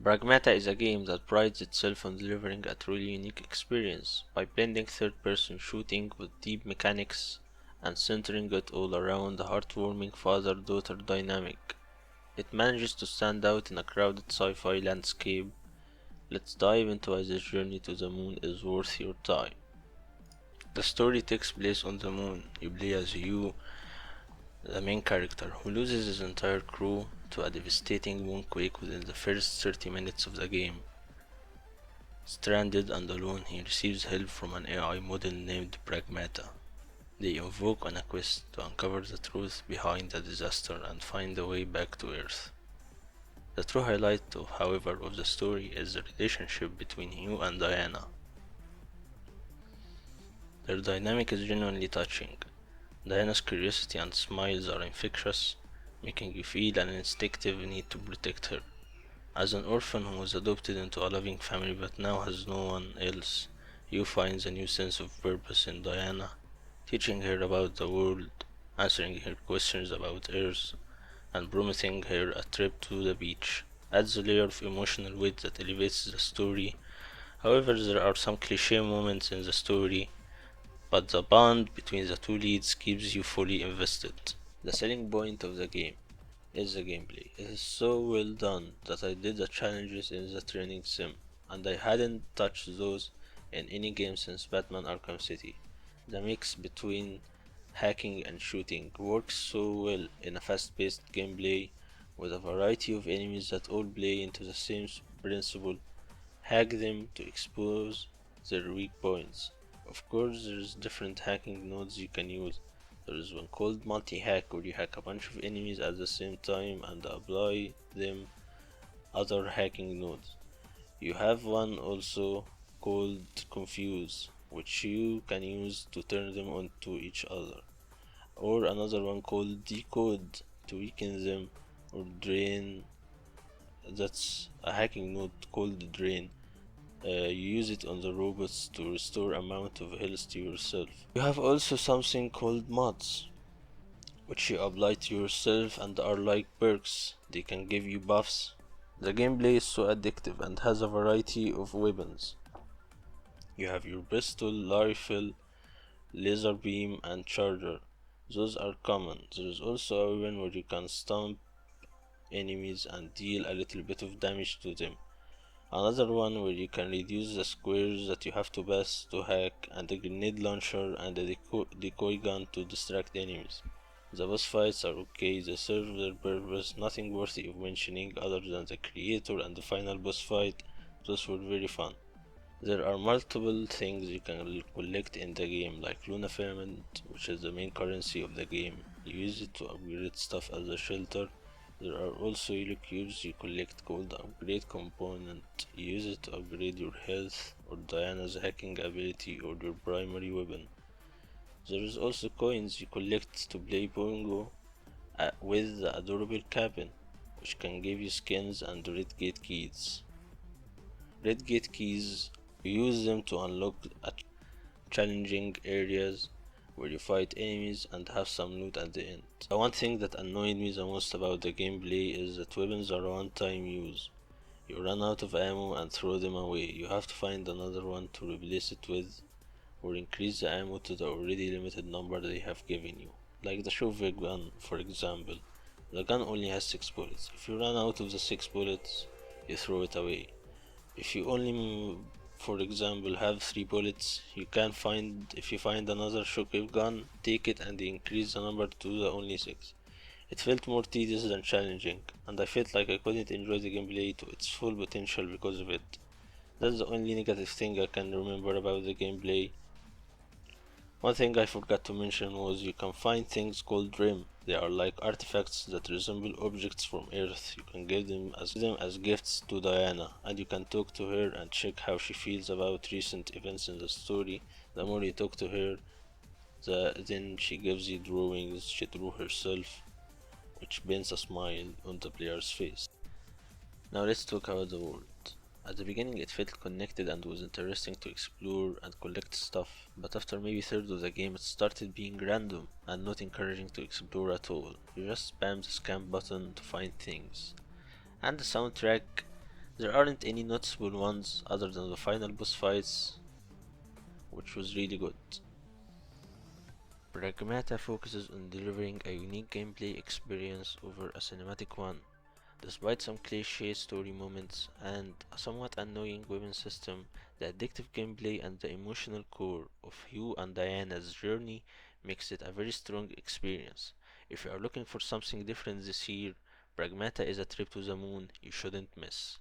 Pragmata is a game that prides itself on delivering a truly unique experience by blending third-person shooting with deep mechanics and centering it all around a heartwarming father-daughter dynamic. It manages to stand out in a crowded sci-fi landscape. Let's dive into why this journey to the moon is worth your time. The story takes place on the moon. You play as you, the main character, who loses his entire crew to a devastating moonquake within the first 30 minutes of the game. Stranded and alone, he receives help from an AI model named Pragmata. They embark on a quest to uncover the truth behind the disaster and find a way back to Earth. The true highlight, however, of the story is the relationship between Hugh and Diana. Their dynamic is genuinely touching. Diana's curiosity and smiles are infectious, making you feel an instinctive need to protect her. As an orphan who was adopted into a loving family but now has no one else, Hugh finds a new sense of purpose in Diana, teaching her about the world, answering her questions about Earth, and promising her a trip to the beach. Adds a layer of emotional weight that elevates the story. However, there are some cliche moments in the story, but the bond between the two leads keeps you fully invested. The selling point of the game is the gameplay. It is so well done that I did the challenges in the training sim, and I hadn't touched those in any game since Batman Arkham City. The mix between hacking and shooting works so well in a fast-paced gameplay with a variety of enemies that all play into the same principle: hack them to expose their weak points. Of course, there's different hacking nodes you can use. There is one called multi-hack where you hack a bunch of enemies at the same time and apply them other hacking nodes. You have one also called confuse, which you can use to turn them onto each other, or another one called decode to weaken them, or drain. That's a hacking node called drain. You use it on the robots to restore amount of health to yourself. You have also something called mods, which you apply to yourself and are like perks. They can give you buffs. The gameplay is so addictive and has a variety of weapons. You have your pistol, rifle, laser beam, and charger. Those are common. There is also a weapon where you can stomp enemies and deal a little bit of damage to them. Another one where you can reduce the squares that you have to pass to hack, and a grenade launcher and a decoy gun to distract enemies. The boss fights are okay, they serve their purpose, nothing worthy of mentioning other than the creator and the final boss fight. Those were very fun. There are multiple things you can collect in the game, like Luna Filament, which is the main currency of the game. You use it to upgrade stuff as a shelter. There are also yellow cubes you collect called upgrade component. You use it to upgrade your health or Diana's hacking ability or your primary weapon. There is also coins you collect to play bongo with the adorable cabin, which can give you skins and red gate keys. Red gate keys, you use them to unlock challenging areas where you fight enemies and have some loot at the end. The one thing that annoyed me the most about the gameplay is that weapons are one-time use. You run out of ammo and throw them away. You have to find another one to replace it with, or increase the ammo to the already limited number they have given you. Like the Shovel gun, for example. The gun only has 6 bullets. If you run out of the 6 bullets, you throw it away. If you only, for example, have 3 bullets, if you find another shockwave gun, take it and increase the number to the only 6. It felt more tedious than challenging, and I felt like I couldn't enjoy the gameplay to its full potential because of it. That's the only negative thing I can remember about the gameplay. One thing I forgot to mention was you can find things called Rim. They are like artifacts that resemble objects from Earth. You can give them as gifts to Diana, and you can talk to her and check how she feels about recent events in the story. The more you talk to her, then she gives you drawings she drew herself, which paints a smile on the player's face. Now let's talk about the world. At the beginning it felt connected and was interesting to explore and collect stuff, but after maybe a third of the game it started being random and not encouraging to explore at all. You just spam the scan button to find things. And the soundtrack, There aren't any noticeable ones other than the final boss fights, which was really good. Pragmata focuses on delivering a unique gameplay experience over a cinematic one. Despite some cliché story moments and a somewhat annoying weapon system, the addictive gameplay and the emotional core of Hugh and Diana's journey makes it a very strong experience. If you are looking for something different this year, Pragmata is a trip to the moon you shouldn't miss.